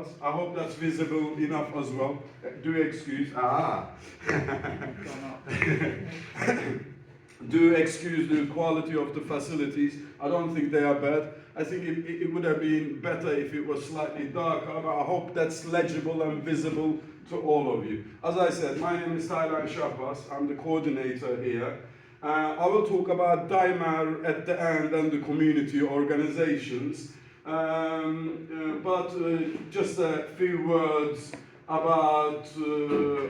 Sahbaz. I hope that's visible enough as well. Do excuse. Do excuse the quality of the facilities. I don't think they are bad. I think it would have been better if it was slightly darker, but I hope that's legible and visible to all of you. As I said, my name is Taylan Sahbaz. I'm the coordinator here. I will talk about Day-Mer at the end and the community organizations. Just a few words about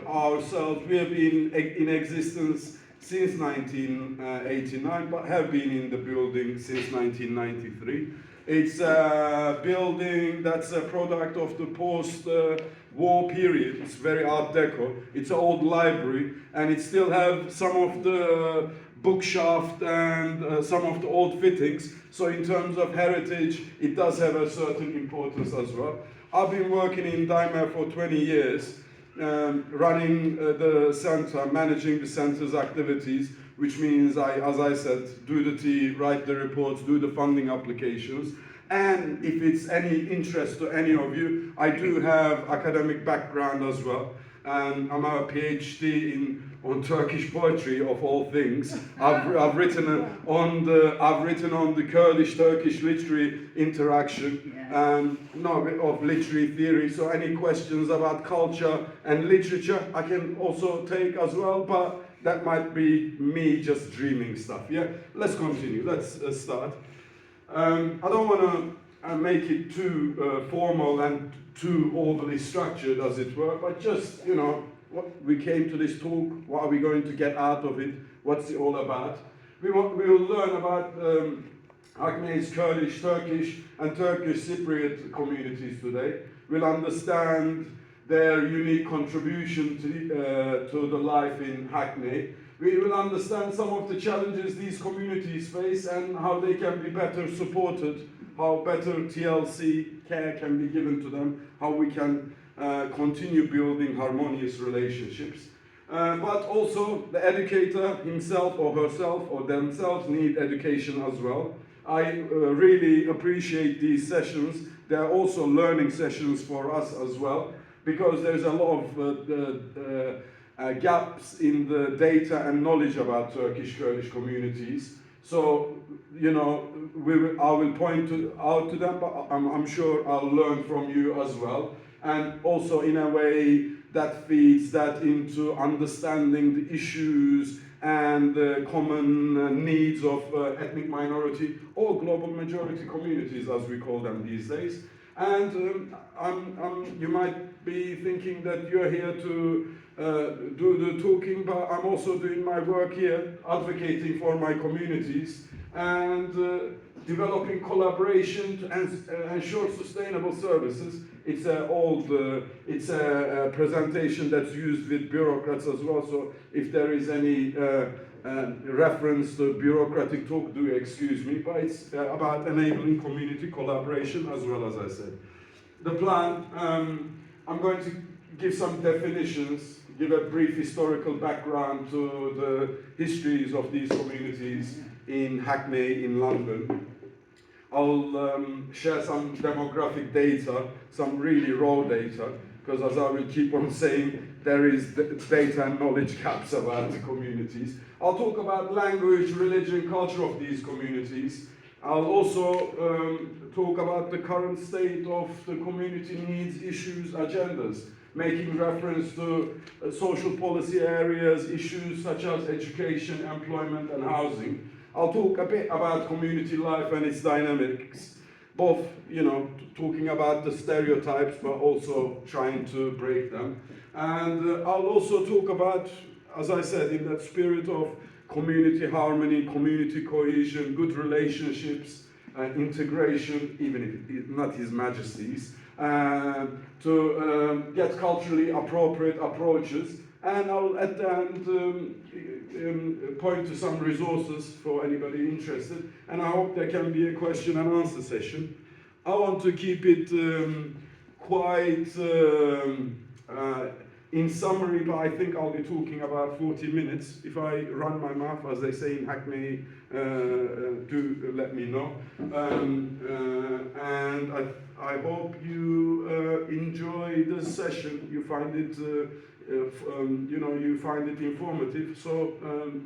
ourselves. We have been in existence since 1989, but have been in the building since 1993. It's a building that's a product of the post-war period. It's very Art Deco. It's an old library, and it still have some of the bookshelf and some of the old fittings. So in terms of heritage, it does have a certain importance as well. I've been working in Day-Mer for 20 years, running the center, managing the center's activities, which means as I said, do the tea, write the reports, do the funding applications. And if it's any interest to any of you, I do have academic background as well. And I'm a PhD on Turkish poetry, of all things. I've written on the Kurdish Turkish literary interaction and of literary theory. So any questions about culture and literature, I can also take as well. But that might be me just dreaming stuff. Yeah, let's continue. Let's start. I don't want to make it too formal and too overly structured, as it were, but just, what we came to this talk, what are we going to get out of it, what's it all about. We will learn about Hackney's Kurdish, Turkish and Turkish Cypriot communities today. We'll understand their unique contribution to the life in Hackney. We will understand some of the challenges these communities face and how they can be better supported, how better TLC care can be given to them, how we can continue building harmonious relationships. But also the educator himself or herself or themselves need education as well. I really appreciate these sessions. They are also learning sessions for us as well, because there's a lot of gaps in the data and knowledge about Turkish Kurdish communities. So, I will point out to them, but I'm sure I'll learn from you as well. And also in a way that feeds that into understanding the issues and the common needs of ethnic minority or global majority communities, as we call them these days. And you might be thinking that you're here to do the talking, but I'm also doing my work here, advocating for my communities and developing collaboration to ensure sustainable services. It's a presentation that's used with bureaucrats as well, so if there is any reference to bureaucratic talk, do excuse me, but it's about enabling community collaboration as well, as I said. The plan, I'm going to give some definitions, give a brief historical background to the histories of these communities in Hackney, in London. I'll share some demographic data, some really raw data, because as I will keep on saying, there is data and knowledge gaps about the communities. I'll talk about language, religion, culture of these communities. I'll also talk about the current state of the community needs, issues, agendas, making reference to social policy areas, issues such as education, employment, and housing. I'll talk a bit about community life and its dynamics, both, talking about the stereotypes, but also trying to break them. And I'll also talk about, as I said, in that spirit of community harmony, community cohesion, good relationships, integration, even if it's not His Majesty's, to get culturally appropriate approaches. And I'll at the end point to some resources for anybody interested, and I hope there can be a question and answer session. I want to keep it quite in summary, but I think I'll be talking about 40 minutes. If I run my mouth, as they say in Hackney, do let me know. And I hope you enjoy this session, you find it, you find it informative. So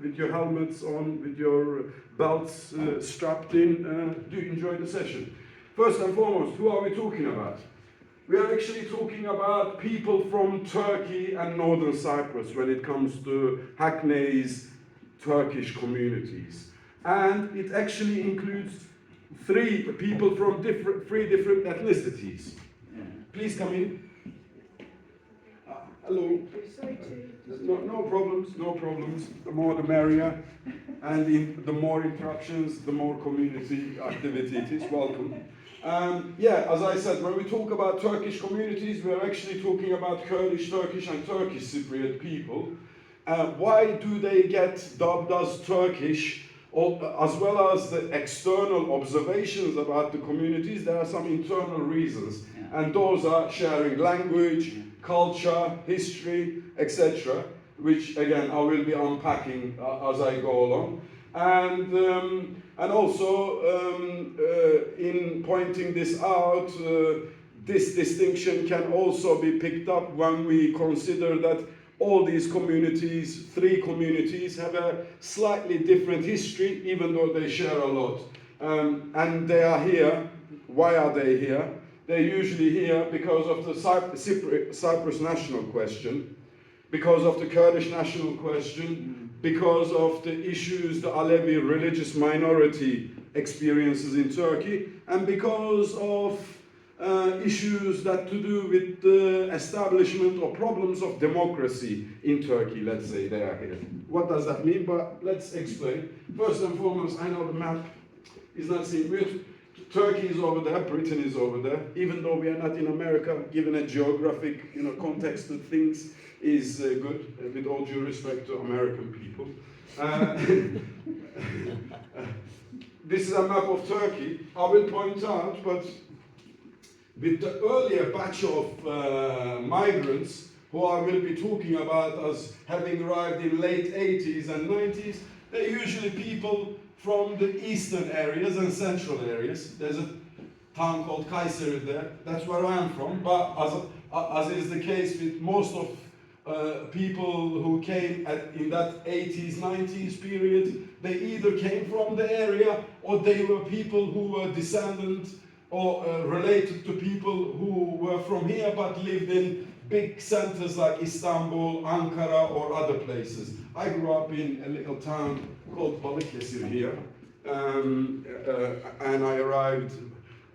with your helmets on, with your belts strapped in, do enjoy the session. First and foremost, who are we talking about? We are actually talking about people from Turkey and Northern Cyprus when it comes to Hackney's Turkish communities. And it actually includes three people from three different ethnicities. Please come in. Hello. No problems, no problems. The more the merrier. And the more interactions, the more community activity it is. Welcome. As I said, when we talk about Turkish communities, we're actually talking about Kurdish, Turkish and Turkish Cypriot people. Why do they get dubbed as Turkish? As well as the external observations about the communities, there are some internal reasons. And those are sharing language, culture, history, etc., which again I will be unpacking as I go along. And also in pointing this out, this distinction can also be picked up when we consider that all these communities, three communities, have a slightly different history, even though they share a lot. And they are here. Why are they here? They're usually here because of the Cyprus national question, because of the Kurdish national question, because of the issues the Alevi religious minority experiences in Turkey, and because of issues that to do with the establishment or problems of democracy in Turkey, let's say they are here. What does that mean? But let's explain. First and foremost, I know the map is not seen. Turkey is over there, Britain is over there. Even though we are not in America, given a geographic context of things is good, with all due respect to American people. This is a map of Turkey. I will point out, but with the earlier batch of migrants who I will be talking about as having arrived in late 80s and 90s, they're usually people from the eastern areas and central areas. There's a town called Kayseri there. That's where I am from. But as is the case with most of people who came in that 80s, 90s period, they either came from the area or they were people who were descendant or related to people who were from here but lived in big centers like Istanbul, Ankara or other places. I grew up in a little town called Balıkesir here, and I arrived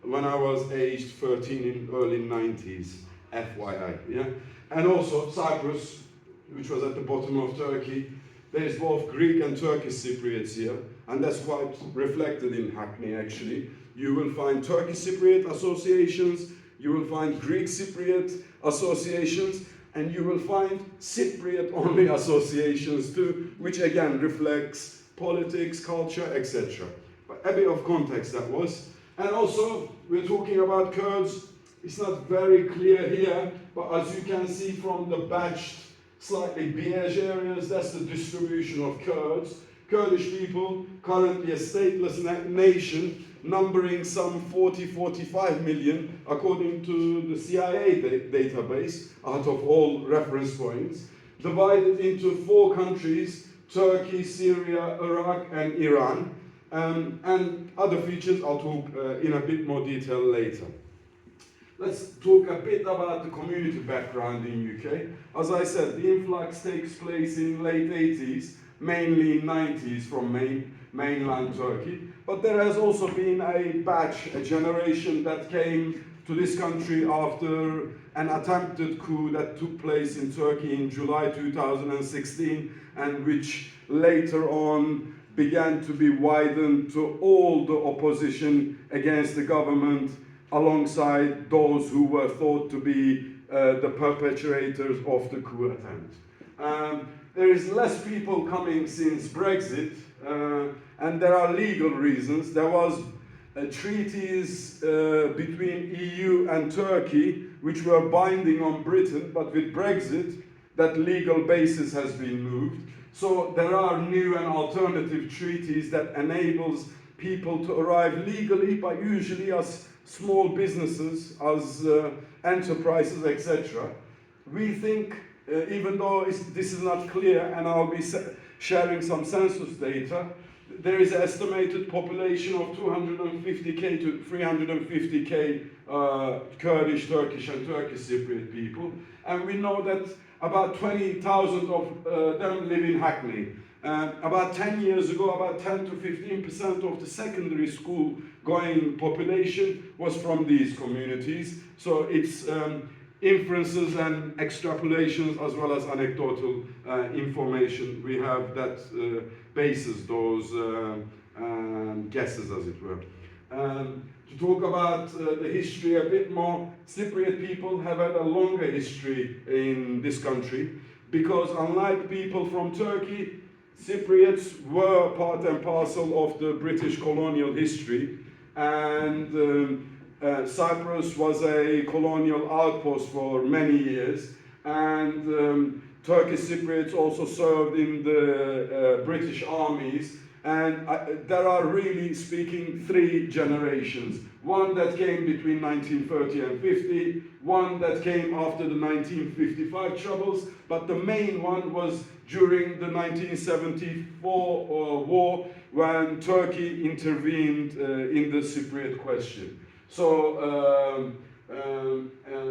when I was aged 13 in early 90s, FYI. Yeah? And also Cyprus, which was at the bottom of Turkey. There's both Greek and Turkish Cypriots here, and that's quite reflected in Hackney actually. You will find Turkish Cypriot associations, you will find Greek Cypriot associations, and you will find Cypriot-only associations too, which again reflects politics, culture, etc. But a bit of context that was. And also, we're talking about Kurds. It's not very clear here, but as you can see from the batched, slightly beige areas, that's the distribution of Kurds. Kurdish people, currently a stateless nation, numbering some 40-45 million, according to the CIA database, out of all reference points, divided into 4 countries, Turkey, Syria, Iraq, and Iran, and other features I'll talk in a bit more detail later. Let's talk a bit about the community background in UK. As I said, the influx takes place in late 80s, mainly 90s from mainland Turkey. But there has also been a batch, a generation that came to this country after an attempted coup that took place in Turkey in July 2016, and which later on began to be widened to all the opposition against the government, alongside those who were thought to be the perpetrators of the coup attempt. There is less people coming since Brexit, and there are legal reasons. There was treaties between EU and Turkey which were binding on Britain, but with Brexit, that legal basis has been moved. So there are new and alternative treaties that enables people to arrive legally, but usually as small businesses, as enterprises, etc. We think, even though this is not clear, and I'll be sharing some census data, there is an estimated population of 250k to 350k Kurdish, Turkish and Turkish Cypriot people, and we know that about 20,000 of them live in Hackney. About 10 years ago, about 10 to 15% of the secondary school going population was from these communities. So it's inferences and extrapolations as well as anecdotal information. We have that basis, those guesses, as it were. To talk about the history a bit more, Cypriot people have had a longer history in this country because unlike people from Turkey, Cypriots were part and parcel of the British colonial history, and Cyprus was a colonial outpost for many years, and Turkish Cypriots also served in the British armies, and there are really speaking three generations. One that came between 1930 and 50, one that came after the 1955 troubles, but the main one was during the 1974 war when Turkey intervened in the Cypriot question. So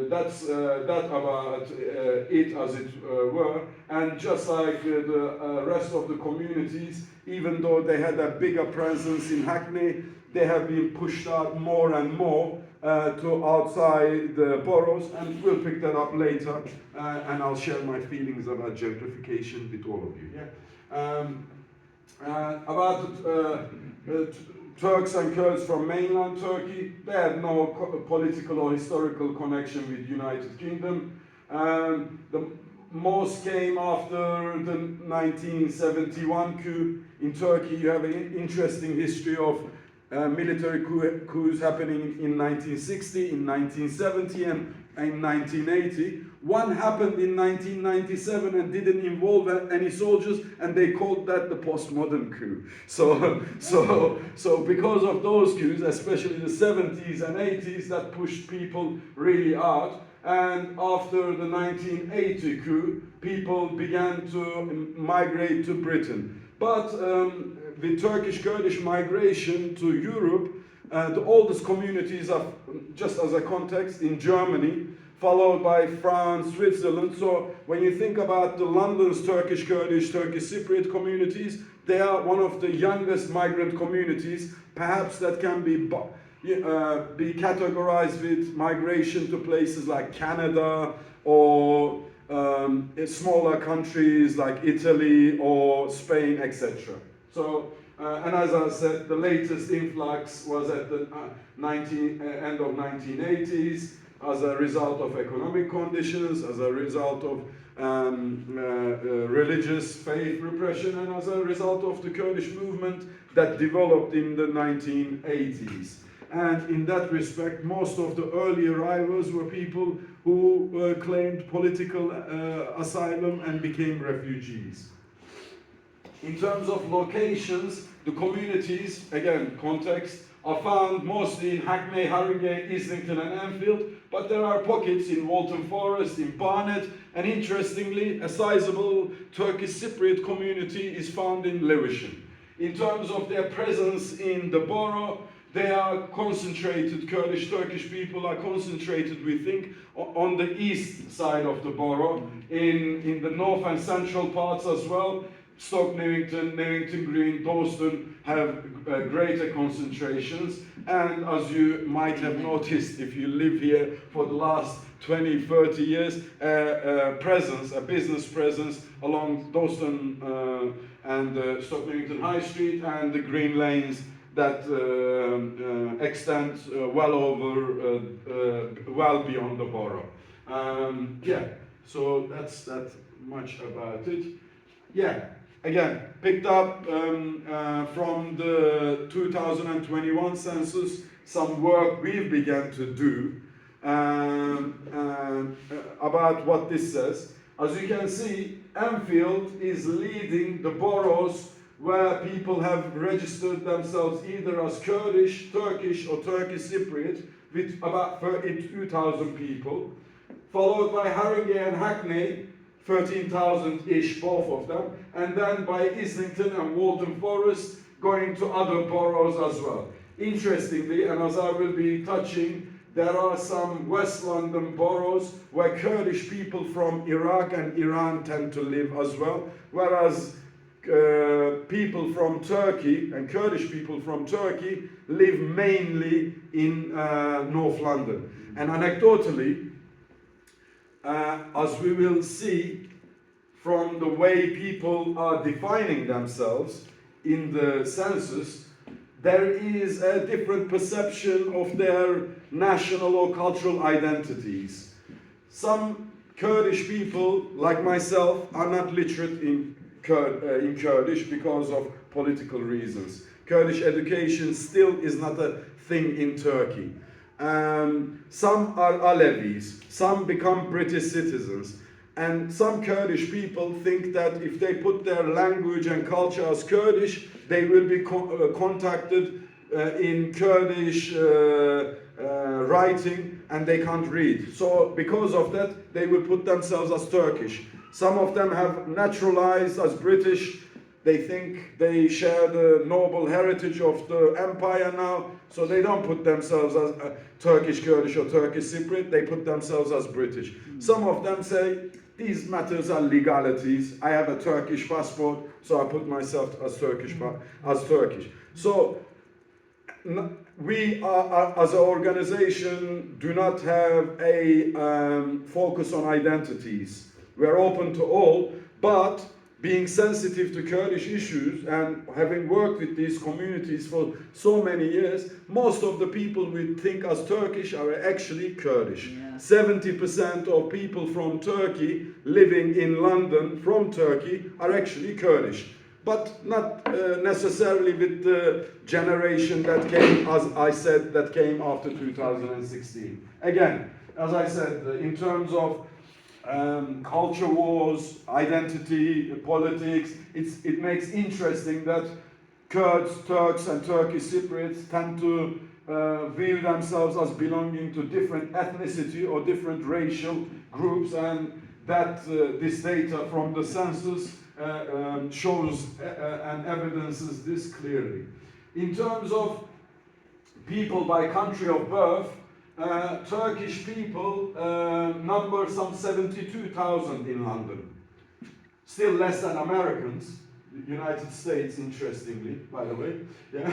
that's that about it, as it were. And just like the rest of the communities, even though they had a bigger presence in Hackney, they have been pushed out more and more to outside the boroughs, and we'll pick that up later, and I'll share my feelings about gentrification with all of you. Yeah. About Turks and Kurds from mainland Turkey, they had no political or historical connection with United Kingdom. The most came after the 1971 coup in Turkey. You have an interesting history of military coups happening in 1960, in 1970, and in 1980. One happened in 1997 and didn't involve any soldiers, and they called that the postmodern coup. So because of those coups, especially the 70s and 80s, that pushed people really out. And after the 1980 coup, people began to migrate to Britain. But the Turkish Kurdish migration to Europe, the oldest communities are, just as a context, in Germany, followed by France, Switzerland. So when you think about the London's Turkish Kurdish, Turkish Cypriot communities, they are one of the youngest migrant communities, perhaps that can be categorized with migration to places like Canada or smaller countries like Italy or Spain, etc. So, and as I said, the latest influx was at the end of 1980s as a result of economic conditions, as a result of religious faith repression, and as a result of the Kurdish movement that developed in the 1980s. And in that respect, most of the early arrivals were people who claimed political asylum and became refugees. In terms of locations, the communities, again, context, are found mostly in Hackney, Harringay, Islington and Enfield, but there are pockets in Waltham Forest, in Barnet, and interestingly, a sizable Turkish Cypriot community is found in Lewisham. In terms of their presence in the borough, they are concentrated, Kurdish Turkish people are concentrated, we think, on the east side of the borough, in the north and central parts as well. Stoke Newington, Newington Green, Dalston have greater concentrations, and as you might have noticed if you live here for the last 20-30 years, a business presence along Dalston and Stoke Newington High Street and the Green Lanes that extend well beyond the borough. Yeah, so that's that much about it. Yeah. Again, picked up from the 2021 census, some work we've begun to do about what this says. As you can see, Enfield is leading the boroughs where people have registered themselves either as Kurdish, Turkish or Turkish Cypriot with about 32,000 people, followed by Harringay and Hackney, 13,000-ish, both of them, and then by Islington and Waltham Forest, going to other boroughs as well. Interestingly, and as I will be touching, there are some West London boroughs where Kurdish people from Iraq and Iran tend to live as well, whereas people from Turkey and Kurdish people from Turkey live mainly in North London. And anecdotally, as we will see from the way people are defining themselves in the census, there is a different perception of their national or cultural identities. Some Kurdish people, like myself, are not literate in Kurdish because of political reasons. Kurdish education still is not a thing in Turkey. Some are Alevis, some become British citizens, and some Kurdish people think that if they put their language and culture as Kurdish, they will be contacted in Kurdish writing and they can't read. So because of that, they will put themselves as Turkish. Some of them have naturalized as British. They think they share the noble heritage of the empire now, so they don't put themselves as Turkish Kurdish or Turkish Cypriot, they put themselves as British. Some of them say, these matters are legalities. I have a Turkish passport, so I put myself as Turkish. So we are, as an organization, do not have a focus on identities. We are open to all, but being sensitive to Kurdish issues and having worked with these communities for so many years, most of the people we think as Turkish are actually Kurdish. Yeah. 70% of people from Turkey living in London from Turkey are actually Kurdish, but not necessarily with the generation that came, as I said, that came after 2016. Again, as I said, in terms of culture wars, identity, politics, it makes interesting that Kurds, Turks and Turkish Cypriots tend to view themselves as belonging to different ethnicity or different racial groups, and that this data from the census shows and evidences this clearly. In terms of people by country of birth, Turkish people number some 72,000 in London. Still less than Americans. The United States, interestingly, by the way. Yeah?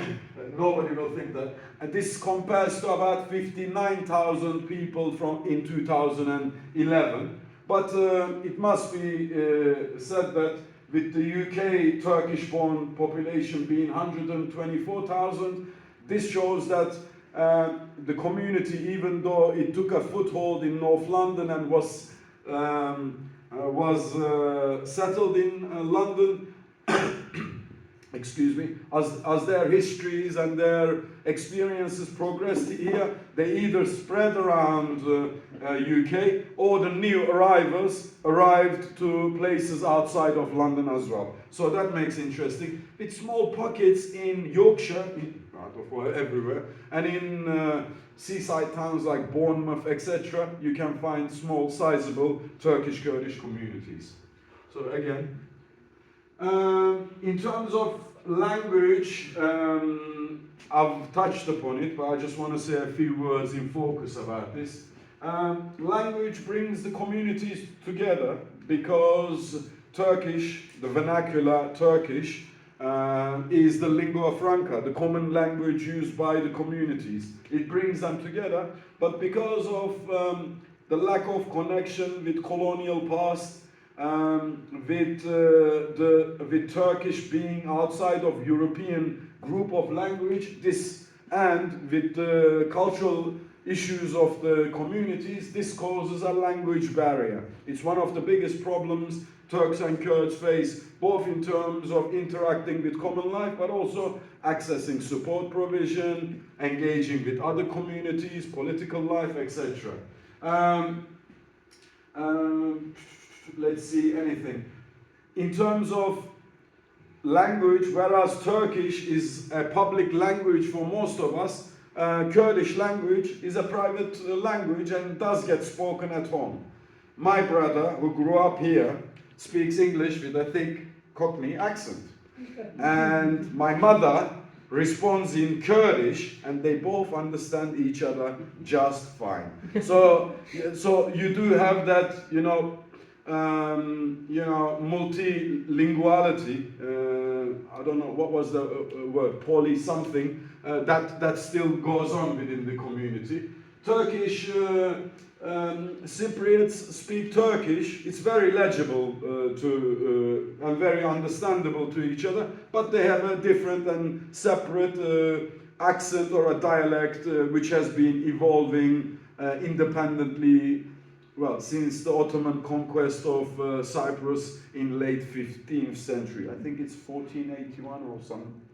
Nobody will think that. And this compares to about 59,000 people in 2011. But it must be said that with the UK Turkish-born population being 124,000, this shows that the community, even though it took a foothold in North London and was settled in London, excuse me, as their histories and their experiences progressed here, they either spread around UK or the new arrivals arrived to places outside of London as well. So that makes interesting. With small pockets in Yorkshire, everywhere, and in seaside towns like Bournemouth, etc., you can find small, sizable Turkish Kurdish communities. So again, in terms of language, I've touched upon it, but I just want to say a few words in focus about this. Language brings the communities together because Turkish, the vernacular Turkish, is the lingua franca, the common language used by the communities. It brings them together, but because of the lack of connection with colonial past, with Turkish being outside of European group of language, this, and with the cultural issues of the communities, this causes a language barrier. It's one of the biggest problems Turks and Kurds face, both in terms of interacting with common life, but also accessing support provision, engaging with other communities, political life, etc. Let's see, anything. In terms of language, whereas Turkish is a public language for most of us, Kurdish language is a private language and does get spoken at home. My brother, who grew up here, speaks English with a thick Cockney accent. And my mother responds in Kurdish, and they both understand each other just fine. So you do have that, multilinguality. I don't know what was the word, poly something. That still goes on within the community. Turkish Cypriots speak Turkish. It's very legible and very understandable to each other, but they have a different and separate accent or a dialect which has been evolving independently, well, since the Ottoman conquest of Cyprus in late 15th century. I think it's 1481 or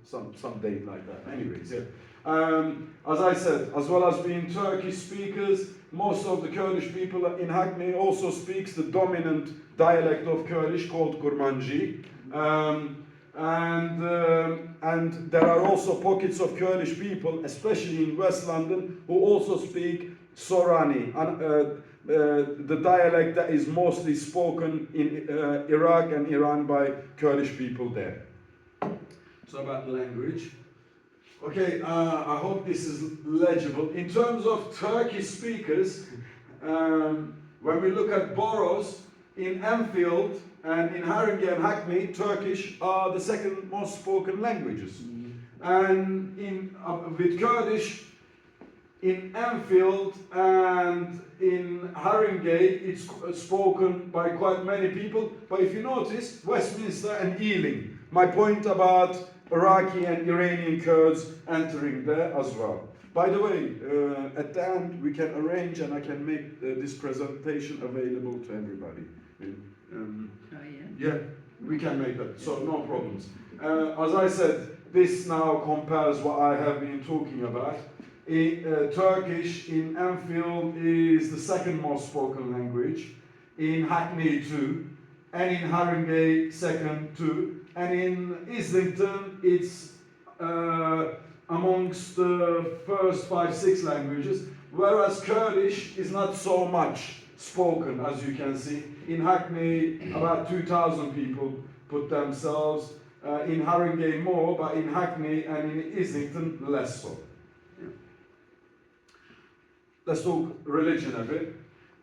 some date like that. Anyways, yeah. As I said, as well as being Turkish speakers, most of the Kurdish people in Hackney also speaks the dominant dialect of Kurdish called Kurmanji. And there are also pockets of Kurdish people, especially in West London, who also speak Sorani, the dialect that is mostly spoken in Iraq and Iran by Kurdish people there. So about language. Okay, I hope this is legible. In terms of Turkish speakers, when we look at boroughs, in Enfield and in Haringey and Hackney, Turkish are the second most spoken languages. And with Kurdish, in Enfield and in Haringey, it's spoken by quite many people. But if you notice, Westminster and Ealing, my point about Iraqi and Iranian Kurds entering there as well. By the way, at the end, we can arrange and I can make this presentation available to everybody. Yeah, we can make that, so no problems. As I said, this now compares what I have been talking about. Turkish in Enfield is the second most spoken language, in Hackney too, and in Haringey second too, and in Islington it's amongst the first 5-6 languages, whereas Kurdish is not so much spoken, as you can see. In Hackney, about 2,000 people put themselves, in Haringey more, but in Hackney and in Islington less so. Yeah. Let's talk religion a bit.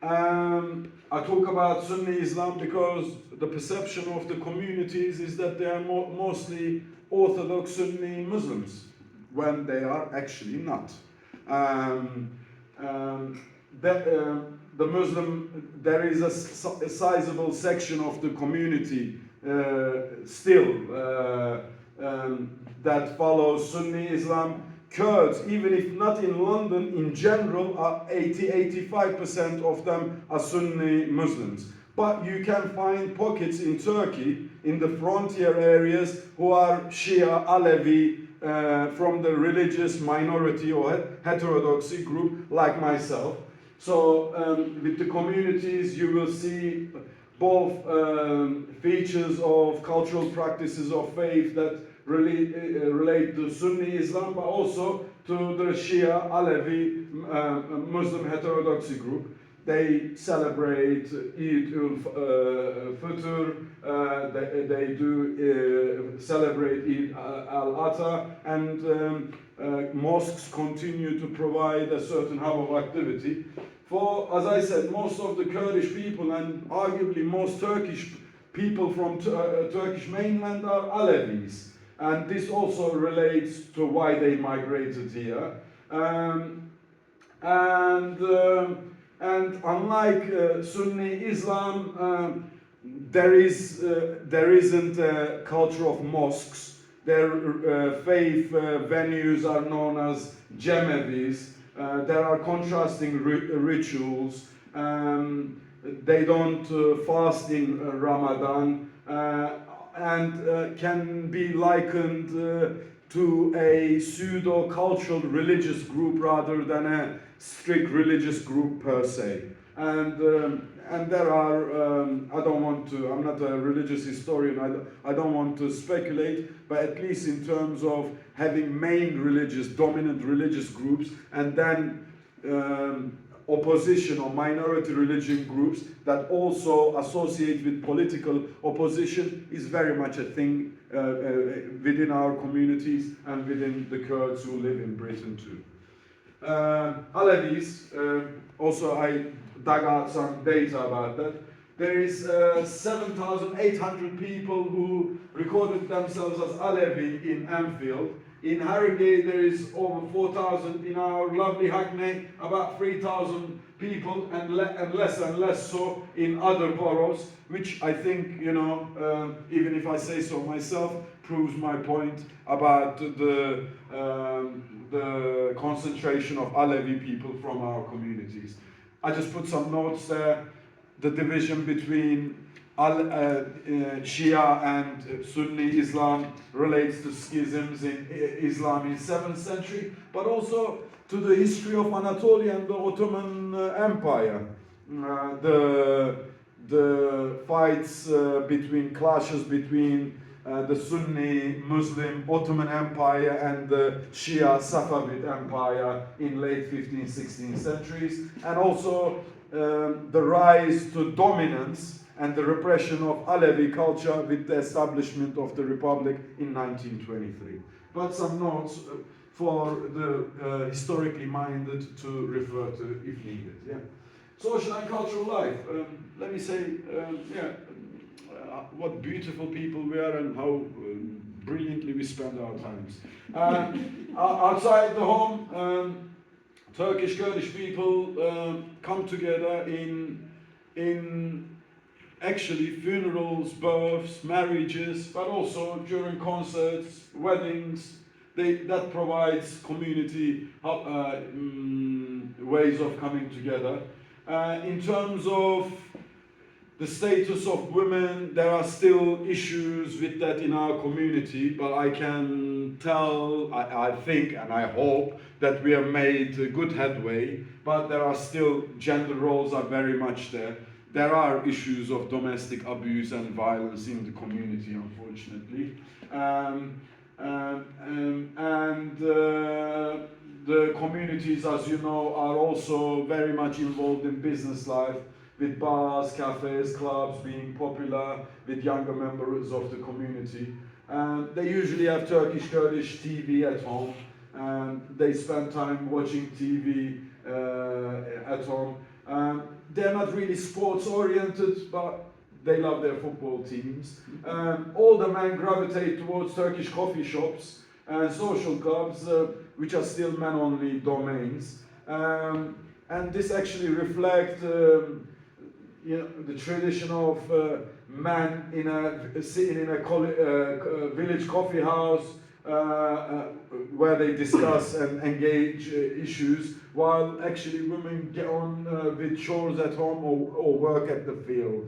I talk about Sunni Islam because the perception of the communities is that they are mostly Orthodox Sunni Muslims, when they are actually not. The Muslim, there is a sizable section of the community still that follows Sunni Islam. Kurds, even if not in London, in general, are 80-85% of them are Sunni Muslims. But you can find pockets in Turkey, in the frontier areas, who are Shia, Alevi, from the religious minority or heterodoxy group, like myself. So with the communities, you will see both features of cultural practices of faith that relate to Sunni Islam, but also to the Shia, Alevi, Muslim heterodoxy group. They celebrate Eid al-Fitr, they do celebrate Eid al-Adha, and mosques continue to provide a certain hub of activity. For, as I said, most of the Kurdish people and arguably most Turkish people from Turkish mainland are Alevis. And this also relates to why they migrated here. And unlike Sunni Islam, there isn't a culture of mosques. Their faith venues are known as Cemevis. There are contrasting rituals. They don't fast in Ramadan. And can be likened to a pseudo-cultural religious group rather than a strict religious group per se. And and there are, I don't want to, I'm not a religious historian, I don't want to speculate, but at least in terms of having main religious, dominant religious groups, and then opposition or minority religion groups that also associate with political opposition is very much a thing within our communities and within the Kurds who live in Britain too. Alevis, also I dug out some data about that. There is 7,800 people who recorded themselves as Alevi in Anfield. In Harrogate there is over 4,000. In our lovely Hackney, about 3,000 people, and less and less so in other boroughs, which I think, you know, even if I say so myself, proves my point about the concentration of Alevi people from our communities. I just put some notes there. The division between Shia and Sunni Islam relates to schisms in Islam in 7th century, but also to the history of Anatolia and the Ottoman Empire. The fights clashes between the Sunni Muslim Ottoman Empire and the Shia Safavid Empire in late 15th, 16th centuries, and also the rise to dominance and the repression of Alevi culture with the establishment of the Republic in 1923. But some notes for the historically minded to refer to if needed. Yeah. Social and cultural life. Let me say, what beautiful people we are and how brilliantly we spend our times. Outside the home, Turkish Kurdish people come together in actually funerals, births, marriages, but also during concerts, weddings. That provides community ways of coming together. In terms of the status of women, there are still issues with that in our community, but I can tell, I think and I hope that we have made good headway, but there are still, gender roles are very much there. There are issues of domestic abuse and violence in the community, unfortunately. The communities, as you know, are also very much involved in business life, with bars, cafes, clubs being popular with younger members of the community. They usually have Turkish Kurdish TV at home, and they spend time watching TV at home. They're not really sports oriented, but they love their football teams. All the men gravitate towards Turkish coffee shops and social clubs, which are still men-only domains. And this actually reflects the tradition of men sitting in a village coffee house where they discuss and engage issues, while actually women get on with chores at home or work at the field.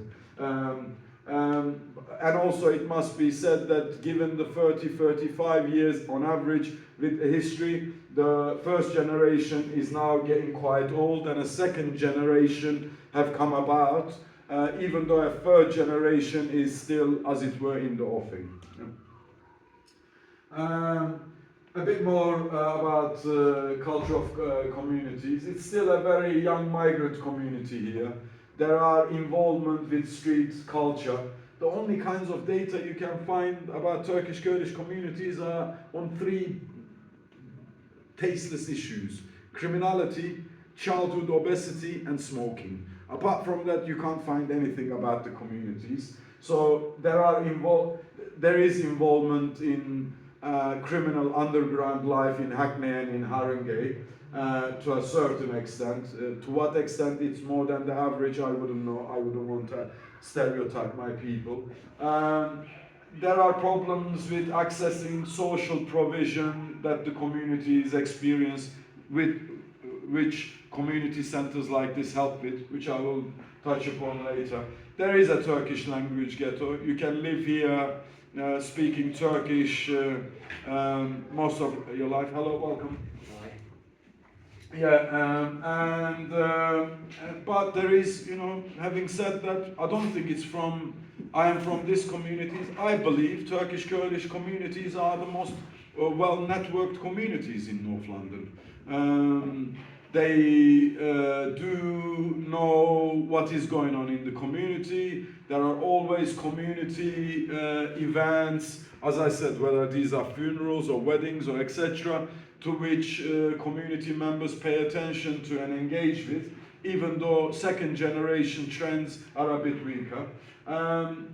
And also it must be said that given the 30-35 years on average with history, the first generation is now getting quite old and a second generation have come about, even though a third generation is still, as it were, in the offing. A bit more about culture of communities. It's still a very young migrant community here. There are involvement with street culture. The only kinds of data you can find about Turkish Kurdish communities are on three tasteless issues: criminality, childhood obesity, and smoking. Apart from that, you can't find anything about the communities. So there is involvement in criminal underground life in Hackney and in Harrogate to a certain extent. To what extent it's more than the average, I wouldn't know. I wouldn't want to stereotype my people. There are problems with accessing social provision that the communities experience, with which community centers like this help with, which I will touch upon later. There is a Turkish language ghetto. You can live here speaking Turkish most of your life. Hello, welcome. But there is, having said that, I don't think it's from. I am from this communities. I believe Turkish Kurdish communities are the most well-networked communities in North London. They do know what is going on in the community. There are always community events, as I said, whether these are funerals or weddings or etc., to which community members pay attention to and engage with, even though second generation trends are a bit weaker. And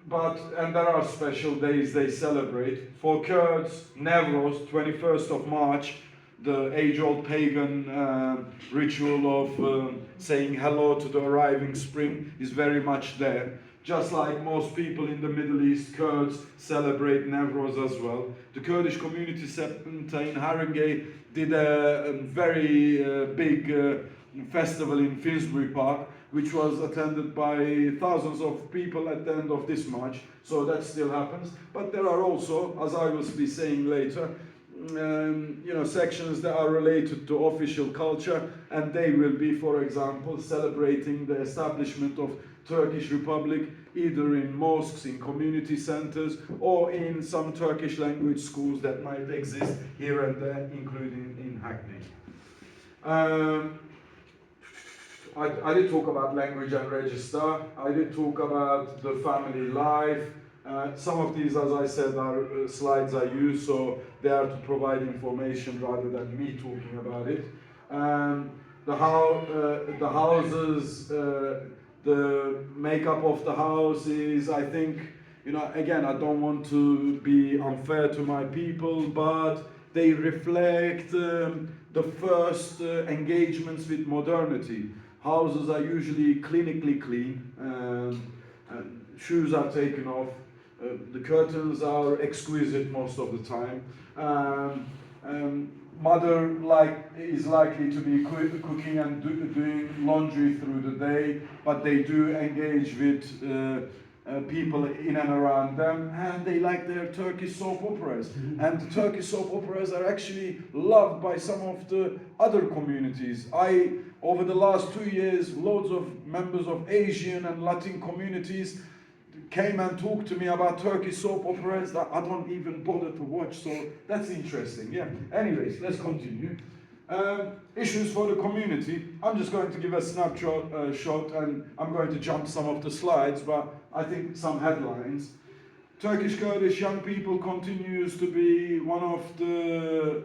there are special days they celebrate. For Kurds, Newroz, 21st of March, the age-old pagan ritual of saying hello to the arriving spring is very much there. Just like most people in the Middle East, Kurds celebrate Newroz as well. The Kurdish community center in Hackney did a very big festival in Finsbury Park, which was attended by thousands of people at the end of this March. So that still happens. But there are also, as I will be saying later, sections that are related to official culture, and they will be, for example, celebrating the establishment of Turkish Republic either in mosques, in community centers, or in some Turkish language schools that might exist here and there, including in Hackney. I did talk about language and register. I did talk about the family life. Some of these, as I said, are slides I use, so they are to provide information rather than me talking about it. The houses, the makeup of the house is, I think, again, I don't want to be unfair to my people, but they reflect the first engagements with modernity. Houses are usually clinically clean, shoes are taken off, the curtains are exquisite most of the time. Mother is likely to be cooking and doing laundry through the day, but they do engage with people in and around them, and they like their Turkish soap operas. And the Turkish soap operas are actually loved by some of the other communities. Over the last 2 years, loads of members of Asian and Latin communities came and talked to me about Turkish soap operas that I don't even bother to watch, so that's interesting. Yeah. Anyways, let's continue. Issues for the community. I'm just going to give a snapshot, and I'm going to jump some of the slides, but I think some headlines. Turkish Kurdish young people continues to be one of the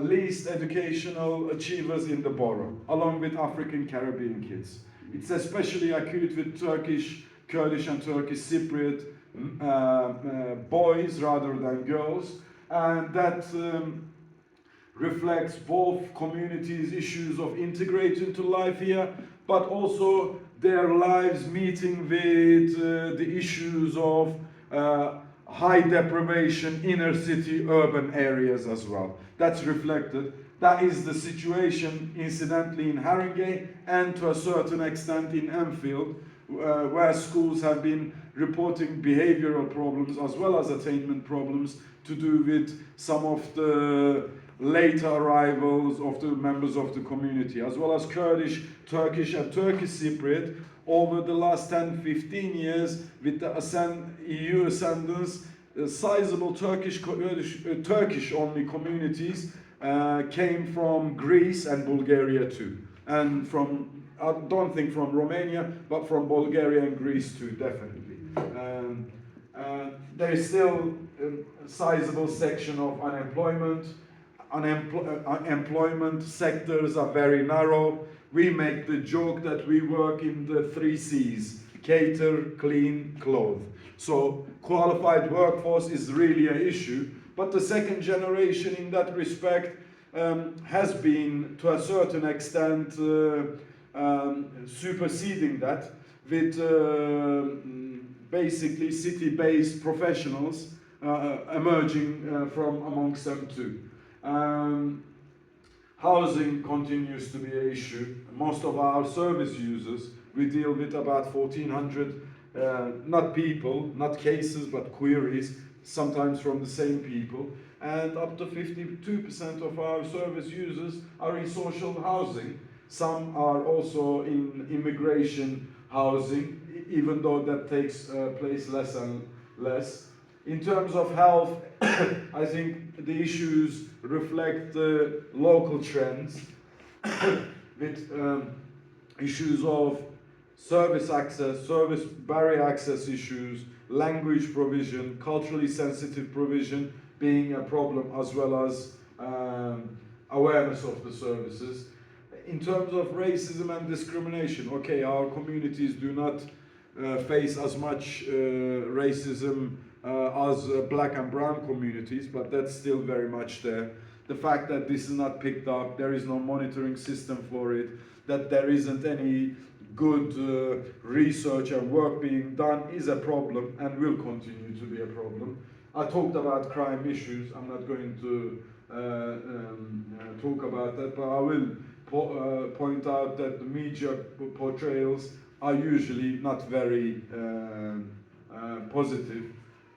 least educational achievers in the borough, along with African Caribbean kids. It's especially acute with Turkish Kurdish and Turkish Cypriot boys rather than girls, and that reflects both communities' issues of integrating into life here, but also their lives meeting with the issues of high deprivation, inner city, urban areas as well. That's reflected. That is the situation, incidentally, in Haringey and to a certain extent in Enfield, where schools have been reporting behavioral problems as well as attainment problems to do with some of the later arrivals of the members of the community, as well as Kurdish, Turkish and Turkish Cypriot. Over the last 10-15 years, with the EU ascendance, sizable Turkish-only communities came from Greece and Bulgaria too, and I don't think from Romania, but from Bulgaria and Greece too, definitely. There is still a sizable section of unemployment. Employment sectors are very narrow. We make the joke that we work in the 3 C's: cater, clean, clothe. So qualified workforce is really an issue, but the second generation in that respect has been, to a certain extent, superseding that with basically city-based professionals emerging from amongst them too. Housing continues to be an issue. Most of our service users, we deal with about 1,400, not people, not cases, but queries, sometimes from the same people. and up to 52% of our service users are in social housing. Some are also in immigration housing, even though that takes place less and less. In terms of health, I think the issues reflect the local trends with issues of service access, service barrier access issues, language provision, culturally sensitive provision being a problem, as well as awareness of the services. In terms of racism and discrimination, okay, our communities do not face as much racism as black and brown communities, but that's still very much there. The fact that this is not picked up, there is no monitoring system for it, that there isn't any good research and work being done is a problem and will continue to be a problem. I talked about crime issues. I'm not going to talk about that, but I will point out that the media portrayals are usually not very positive.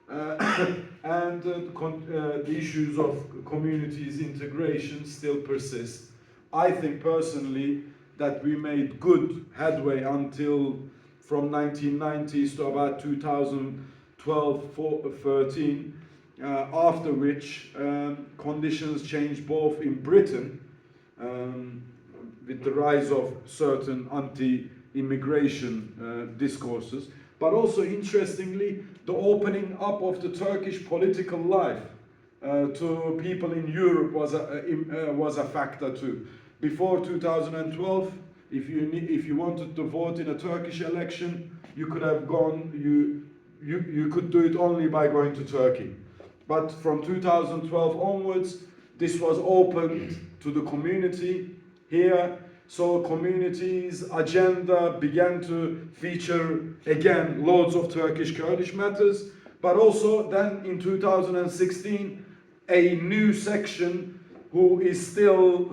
And the issues of communities integration still persist. I think personally that we made good headway until from 1990s to about 2012-13, after which conditions changed both in Britain with the rise of certain anti-immigration discourses, but also interestingly the opening up of the Turkish political life to people in Europe was a factor too. Before 2012, if you wanted to vote in a Turkish election, you could have gone. You could do it only by going to Turkey. But from 2012 onwards, this was opened to the community here. So communities' agenda began to feature again loads of Turkish Kurdish matters, but also then in 2016, a new section who is still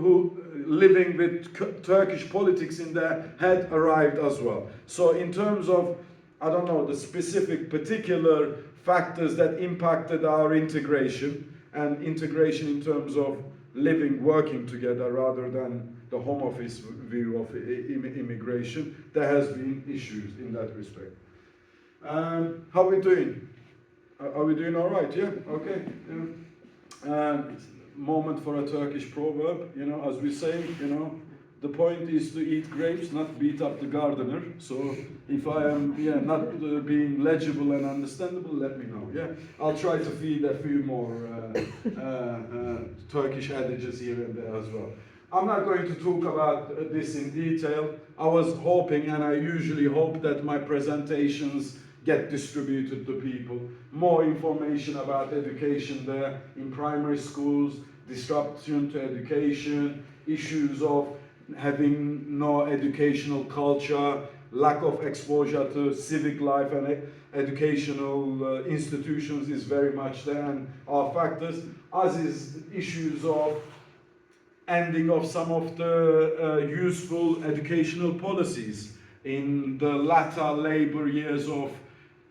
living with Turkish politics in their head arrived as well. So in terms of, I don't know, the specific particular factors that impacted our integration, and integration in terms of living, working together rather than the home office view of immigration, there has been issues in that respect. How are we doing? Are we doing all right? Yeah? Okay. Yeah. Moment for a Turkish proverb, you know, as we say, you know, the point is to eat grapes, not beat up the gardener. So if I am not being legible and understandable, let me know. Yeah, I'll try to feed a few more Turkish adages here and there as well. I'm not going to talk about this in detail. I was hoping, and I usually hope, that my presentations get distributed to people. More information about education there in primary schools, disruption to education, issues of having no educational culture, lack of exposure to civic life and educational institutions is very much there and are factors, as is issues of ending of some of the useful educational policies. In the latter labor years of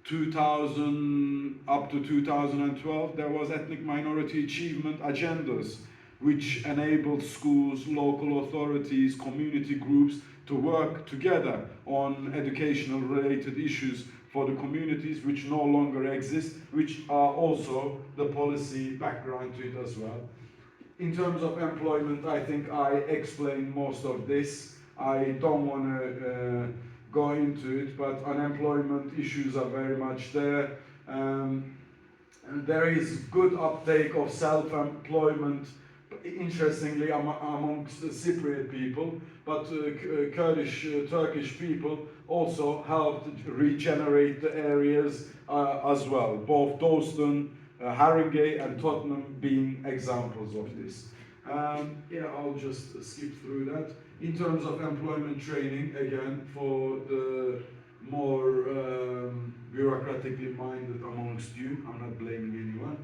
2000 up to 2012, there was ethnic minority achievement agendas which enabled schools, local authorities, community groups to work together on educational related issues for the communities which no longer exist, which are also the policy background to it as well. In terms of employment, I think I explained most of this. I don't want to go into it, but unemployment issues are very much there. And there is good uptake of self-employment, interestingly, amongst the Cypriot people, but Kurdish, Turkish people also helped regenerate the areas as well, both Dalston, Haringey and Tottenham being examples of this. Yeah, I'll just skip through that. In terms of employment training, again, for the more bureaucratically minded amongst you, I'm not blaming anyone.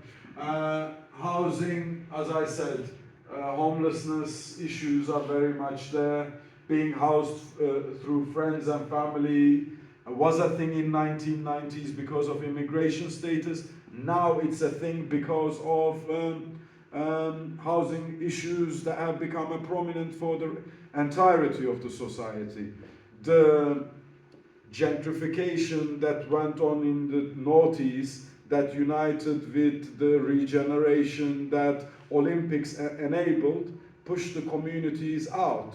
Housing, as I said, homelessness issues are very much there. Being housed through friends and family was a thing in 1990s because of immigration status. Now it's a thing because of housing issues that have become a prominent for the entirety of the society. The gentrification that went on in the Northeast that united with the regeneration that Olympics enabled pushed the communities out.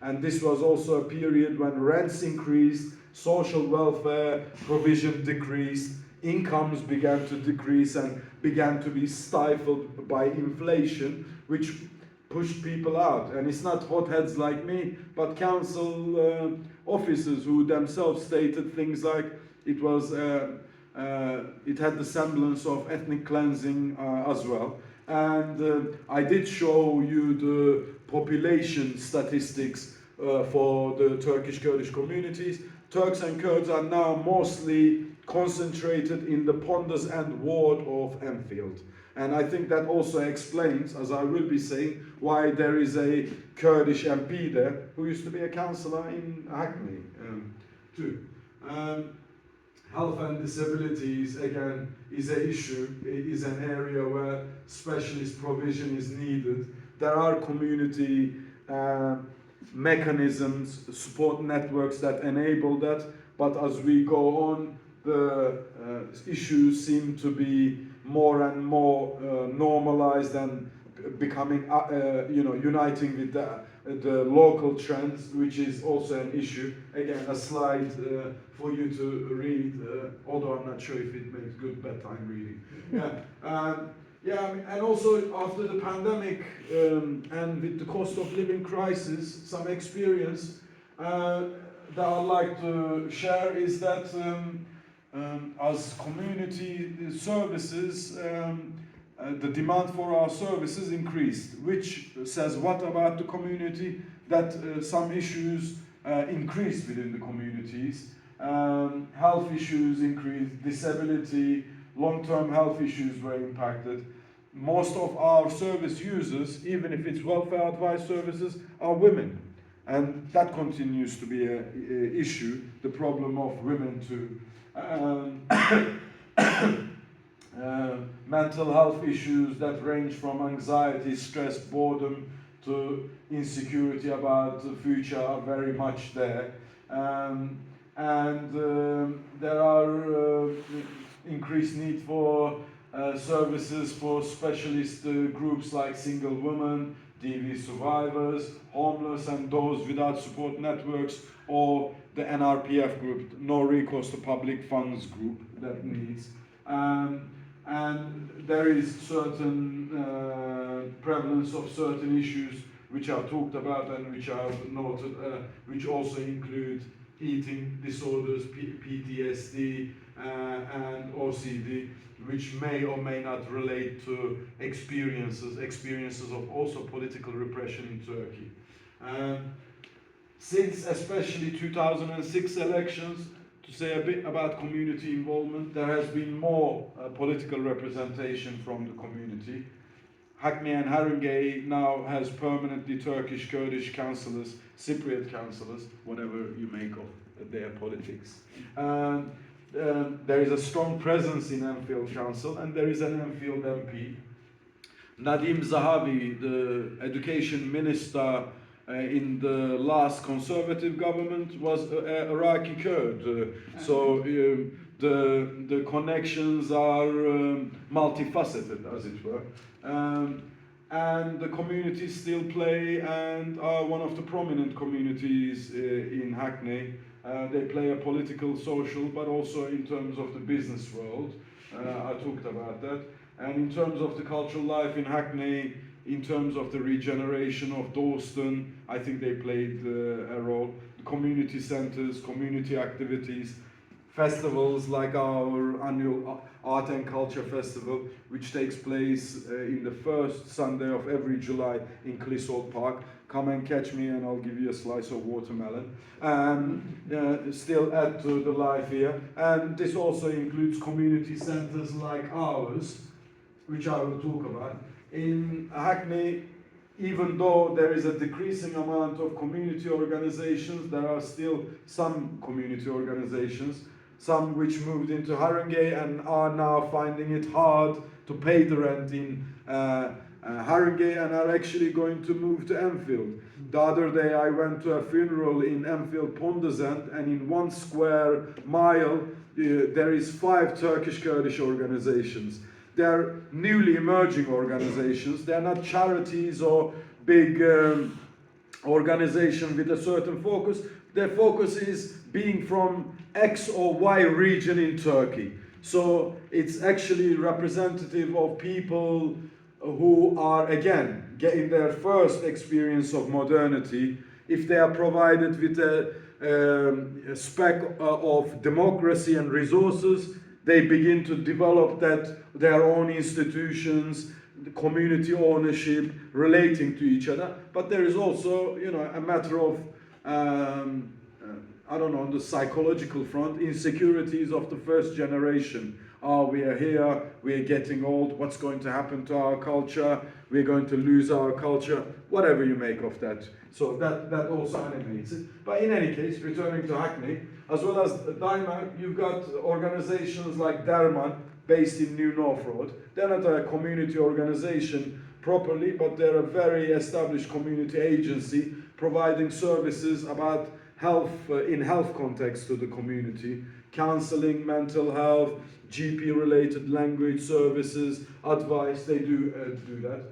And this was also a period when rents increased, social welfare provision decreased, incomes began to decrease and began to be stifled by inflation, which pushed people out. And it's not hotheads like me, but council officers who themselves stated things like it was it had the semblance of ethnic cleansing as well. And I did show you the population statistics for the Turkish Kurdish communities. Turks and Kurds are now mostly concentrated in the Pondus and ward of Enfield. And I think that also explains, as I will be saying, why there is a Kurdish MP there who used to be a councillor in Hackney too. Health and disabilities, again, is an issue, is an area where specialist provision is needed. There are community mechanisms, support networks that enable that, but as we go on, the issues seem to be more and more normalized and becoming, uniting with the local trends, which is also an issue. Again, a slide for you to read, although I'm not sure if it makes good bedtime reading. And also after the pandemic and with the cost of living crisis, some experience that I'd like to share is that as community services, the demand for our services increased, which says what about the community? That some issues increased within the communities. Health issues increased, disability, long-term health issues were impacted. Most of our service users, even if it's welfare advice services, are women. And that continues to be an issue, the problem of women too. Mental health issues that range from anxiety, stress, boredom to insecurity about the future are very much there. There are increased need for services for specialist groups like single women, DV survivors, homeless and those without support networks, or the NRPF group, no recourse to public funds group that needs. And there is certain prevalence of certain issues which are talked about and which are noted, which also include eating disorders, PTSD, and OCD, which may or may not relate to experiences of also political repression in Turkey. Since especially 2006 elections, to say a bit about community involvement, there has been more political representation from the community. Hackney and Haringey now has permanently Turkish Kurdish councillors, Cypriot councillors, whatever you make of their politics. There is a strong presence in Enfield Council, and there is an Enfield MP. Nadim Zahavi, the education minister in the last conservative government, was Iraqi Kurd. So the connections are multifaceted, as it were. And the communities still play and are one of the prominent communities in Hackney. They play a political, social, but also in terms of the business world. I talked about that. And in terms of the cultural life in Hackney, in terms of the regeneration of Dalston, I think they played a role. The community centres, community activities, festivals like our annual Art and Culture Festival, which takes place in the first Sunday of every July in Clissold Park. Come and catch me and I'll give you a slice of watermelon. Still add to the life here. And this also includes community centres like ours, which I will talk about. In Hackney, even though there is a decreasing amount of community organizations, there are still some community organizations, some which moved into Haringey and are now finding it hard to to pay the rent in Haringey and are actually going to move to Enfield. The other day I went to a funeral in Enfield Pondasand, and in 1 square mile there is 5 Turkish Kurdish organizations. They are newly emerging organizations. They are not charities or big organization with a certain focus. Their focus is being from X or Y region in Turkey. So it's actually representative of people who are, again, getting their first experience of modernity. If they are provided with a speck of democracy and resources, they begin to develop their own institutions, community ownership, relating to each other. But there is also, a matter of, I don't know, on the psychological front, insecurities of the first generation. Oh, we are here, we are getting old, what's going to happen to our culture? We're going to lose our culture, whatever you make of that. So that also animates it. But in any case, returning to Hackney, as well as Day-Mer, you've got organizations like Derman, based in New North Road. They're not a community organization properly, but they're a very established community agency providing services about health, in health context to the community, counseling, mental health, GP-related language services, advice, they do that.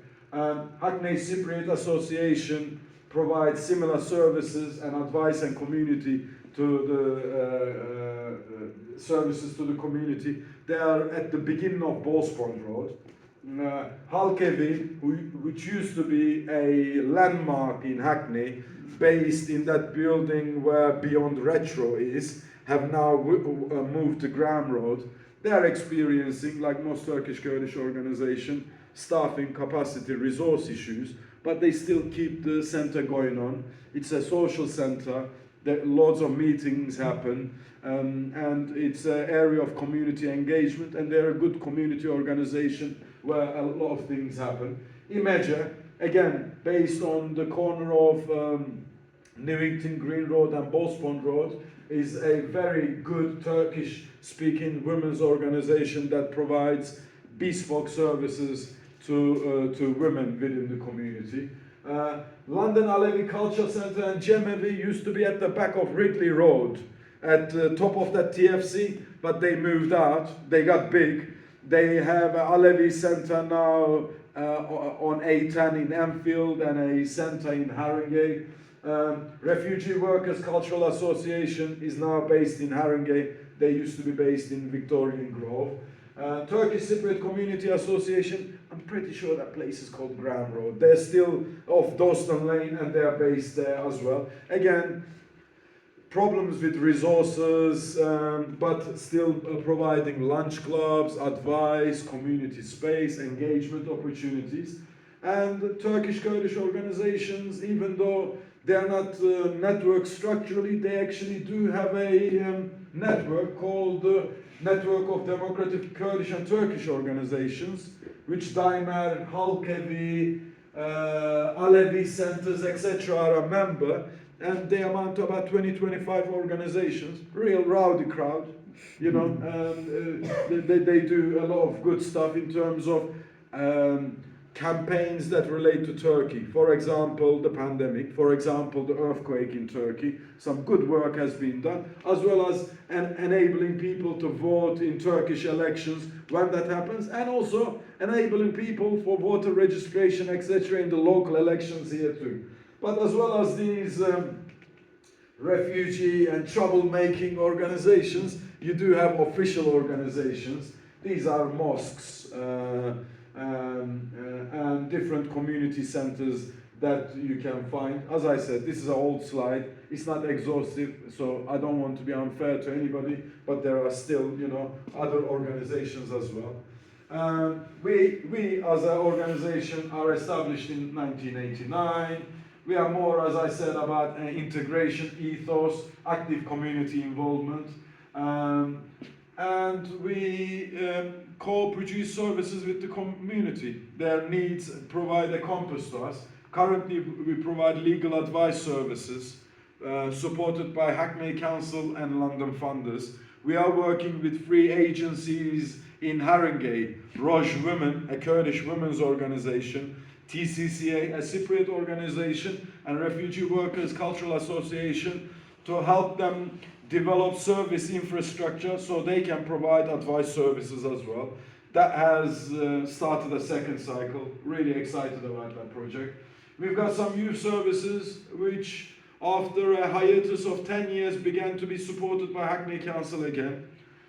Hackney Cypriot Association provides similar services and advice and community to the services to the community. They are at the beginning of Bosphorus Road. Halkevi, which used to be a landmark in Hackney, based in that building where Beyond Retro is, have now moved to Graham Road. They are experiencing, like most Turkish Kurdish organization, staffing, capacity, resource issues, but they still keep the center going on. It's a social center. Lots of meetings happen, and it's an area of community engagement, and they're a good community organization where a lot of things happen. Imager, again, based on the corner of Newington Green Road and Bosphorus Road, is a very good Turkish-speaking women's organization that provides bespoke services to women within the community. London Alevi Culture Centre and Cemevi used to be at the back of Ridley Road, at the top of that TFC, but they moved out, they got big. They have an Alevi Centre now on A10 in Enfield and a centre in Haringey. Refugee Workers Cultural Association is now based in Haringey. They used to be based in Victorian Grove. Turkish Cypriot Community Association, I'm pretty sure that place is called Graham Road. They're still off Doston Lane and they're based there as well. Again, problems with resources, but still providing lunch clubs, advice, community space, engagement opportunities. And Turkish Kurdish organizations, even though they're not networked structurally, they actually do have a network called Network of Democratic Kurdish and Turkish Organizations, which Day-Mer, Halkevi, Alevi centers, etc. are a member, and they amount to about 20-25 organizations, real rowdy crowd, they do a lot of good stuff in terms of campaigns that relate to Turkey. For example, the pandemic, for example, the earthquake in Turkey. Some good work has been done, as well as enabling people to vote in Turkish elections when that happens, and also enabling people for voter registration, etc. in the local elections here too. But as well as these refugee and troublemaking organizations, you do have official organizations. These are mosques, and different community centers that you can find. As I said, this is an old slide. It's not exhaustive, so I don't want to be unfair to anybody, but there are still, other organizations as well. We as an organization are established in 1989. We are more, as I said, about integration ethos, active community involvement. And we co-produce services with the community. Their needs provide a compass to us. Currently, we provide legal advice services supported by Hackney Council and London funders. We are working with 3 agencies in Haringey: Roj Women, a Kurdish women's organization; TCCA, a Cypriot organization; and Refugee Workers Cultural Association, to help them develop service infrastructure so they can provide advice services as well. That has started a 2nd cycle. Really excited about that project. We've got some youth services which, after a hiatus of 10 years, began to be supported by Hackney Council again.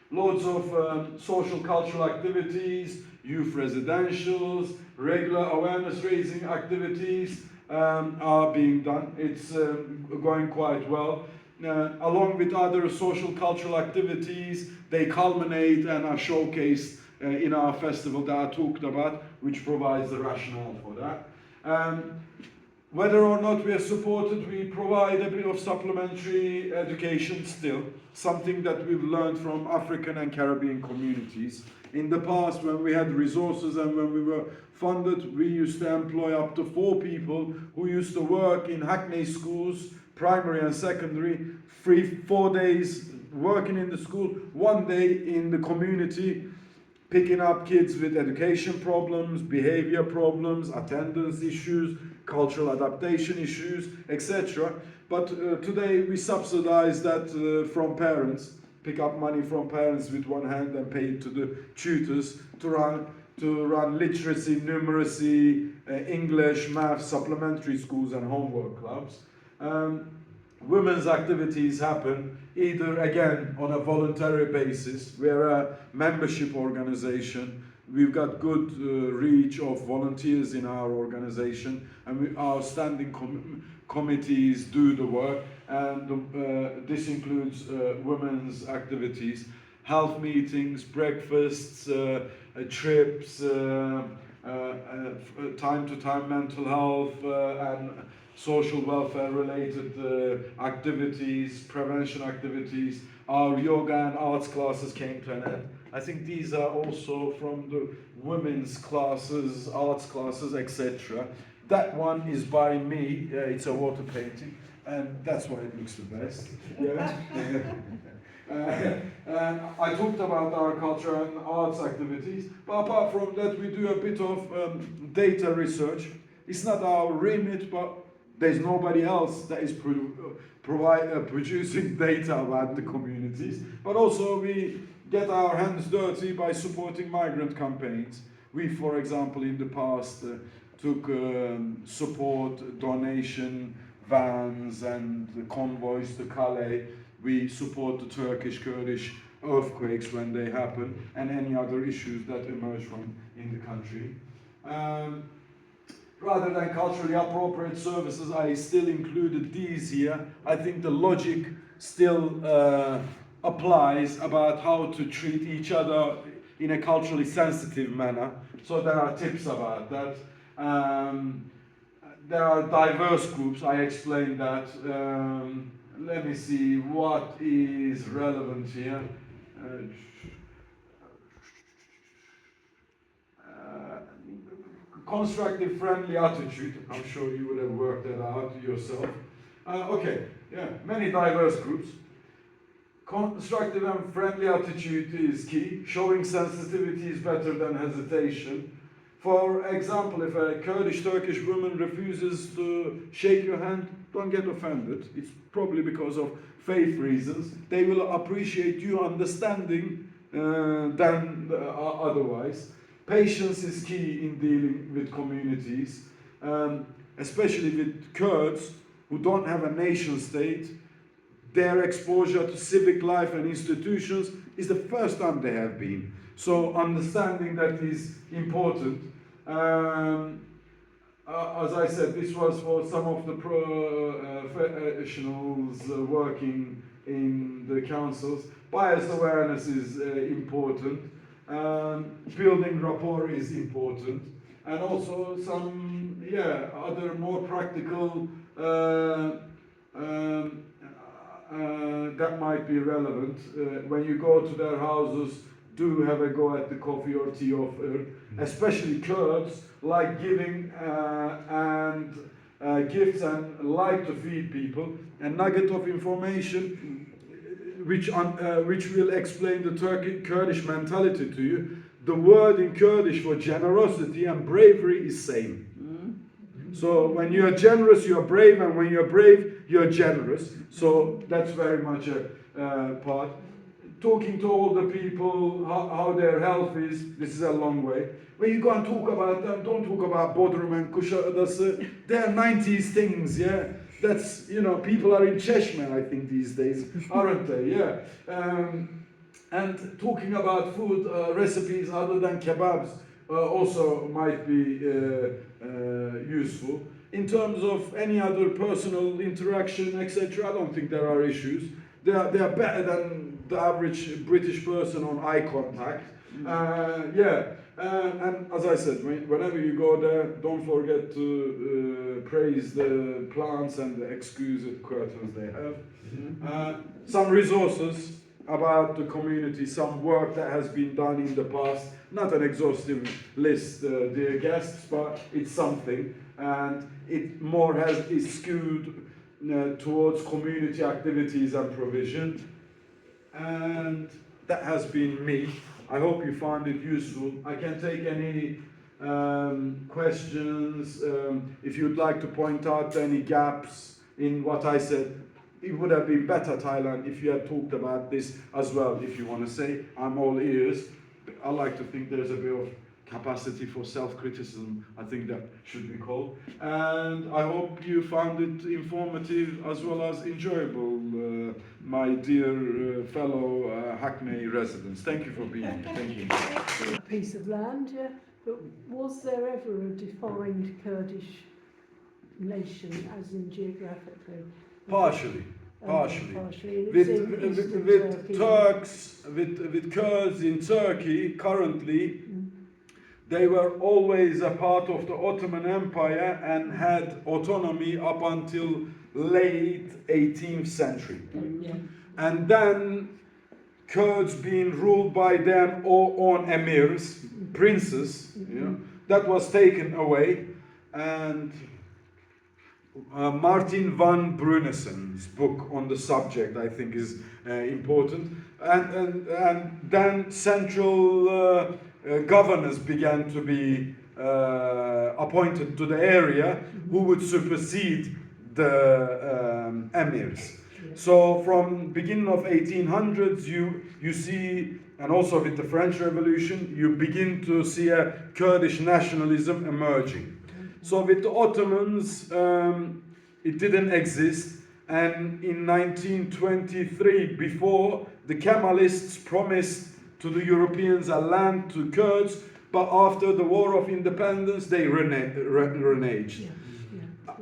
Loads of social cultural activities, youth residentials, regular awareness raising activities are being done. It's going quite well. Along with other social cultural activities, they culminate and are showcased in our festival that I talked about, which provides the rationale for that. Whether or not we are supported, we provide a bit of supplementary education still, something that we've learned from African and Caribbean communities. In the past, when we had resources and when we were funded, we used to employ up to 4 people who used to work in Hackney schools, primary and secondary, 4 days working in the school, 1 day in the community, picking up kids with education problems, behavior problems, attendance issues, cultural adaptation issues, etc. But today we subsidize that from parents, pick up money from parents with one hand and pay it to the tutors to run literacy, numeracy, English, math, supplementary schools and homework clubs. Women's activities happen either, again, on a voluntary basis. We're a membership organization. We've got good reach of volunteers in our organization, and our standing committees do the work, and this includes women's activities, health meetings, breakfasts, trips, time-to-time mental health and social welfare related activities, prevention activities. Our yoga and arts classes came to an end. I think these are also from the women's classes, arts classes, etc. That one is by me. It's a water painting, and that's why it looks the best. Yeah. I talked about our culture and arts activities, but apart from that, we do a bit of data research. It's not our remit, but there's nobody else that is producing data about the communities. But also we get our hands dirty by supporting migrant campaigns. We, for example, in the past took support, donation vans and convoys to Calais. We support the Turkish, Kurdish earthquakes when they happen, and any other issues that emerge from in the country. Rather than culturally appropriate services, I still included these here. I think the logic still applies about how to treat each other in a culturally sensitive manner. So there are tips about that. There are diverse groups, I explained that. Let me see what is relevant here. Constructive, friendly attitude. I'm sure you would have worked that out yourself. Okay, yeah, many diverse groups. Constructive and friendly attitude is key. Showing sensitivity is better than hesitation. For example, if a Kurdish Turkish woman refuses to shake your hand, don't get offended. It's probably because of faith reasons. They will appreciate you understanding than otherwise. Patience is key in dealing with communities, especially with Kurds who don't have a nation state. Their exposure to civic life and institutions is the first time they have been. So understanding that is important. As I said, this was for some of the professionals working in the councils. Bias awareness is important. Building rapport is important. And also some, other more practical that might be relevant. When you go to their houses, do have a go at the coffee or tea offer. Especially Kurds like giving and gifts and like to feed people. A nugget of information which will explain the Kurdish mentality to you. The word in Kurdish for generosity and bravery is same. So when you are generous, you are brave, and when you are brave, you are generous. So that's very much a part. Talking to all the people, how their health is, this is a long way. When you go and talk about them, don't talk about Bodrum and Kuşadası. They're 90s things, yeah. That's, you know, people are in Cheshme, I think, these days, aren't they? Yeah. And talking about food recipes other than kebabs also might be useful. In terms of any other personal interaction, etc., I don't think there are issues. They are better than the average British person on eye contact. And as I said, whenever you go there, don't forget to praise the plants and the exquisite curtains they have. Some resources about the community, some work that has been done in the past. Not an exhaustive list, dear guests, but it's something. And it more is skewed towards community activities and provision. And that has been me. I hope you found it useful. I can take any questions. If you'd like to point out any gaps in what I said, it would have been better, Taylan, if you had talked about this as well. If you want to say, I'm all ears. I like to think there's a bit of capacity for self-criticism, I think that should be called. And I hope you found it informative as well as enjoyable, my dear fellow Hackney residents. Thank you for being here. Thank you. A piece of land, yeah. But was there ever a defined Kurdish nation, as in geographically? Partially. With Turks, with Kurds in Turkey currently, they were always a part of the Ottoman Empire and had autonomy up until late 18th century. And then Kurds being ruled by their own emirs, princes, you know, that was taken away. And Martin van Brunessen's book on the subject, I think, is important. And then central governors began to be appointed to the area who would supersede the emirs. So from beginning of 1800s, you see, and also with the French Revolution, you begin to see a Kurdish nationalism emerging. So with the Ottomans, it didn't exist. And in 1923, before, the Kemalists promised to the Europeans a land to Kurds, but after the War of Independence, they reneged.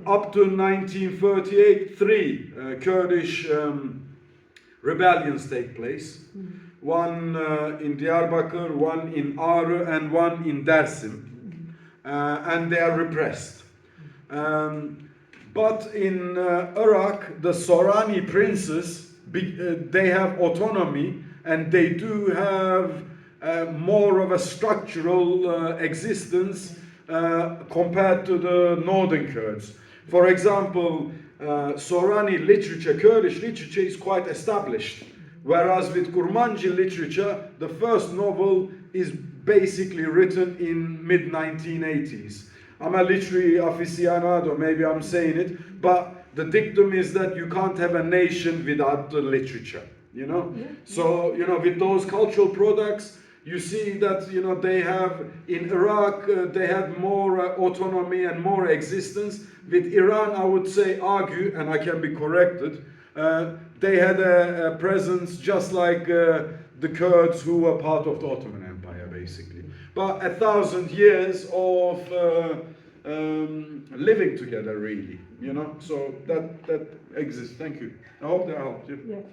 Up to 1938, three Kurdish rebellions take place. One in Diyarbakir, one in Ağrı, and one in Dersim. And they are repressed. But in Iraq, the Sorani princes, they have autonomy, and they do have more of a structural existence compared to the northern Kurds. For example, Sorani literature, Kurdish literature, is quite established. Whereas with Kurmanji literature, the first novel is basically written in mid-1980s. I'm a literary aficionado, maybe I'm saying it, but the dictum is that you can't have a nation without the literature, you know? So, you know, with those cultural products, you see that, you know, they have, in Iraq, they had more autonomy and more existence. With Iran, I would say, argue, and I can be corrected, they had a presence just like the Kurds who were part of the Ottoman Empire, basically. But 1,000 years of living together, really, you know, so that exists. Thank you. I hope that helped you. Yeah.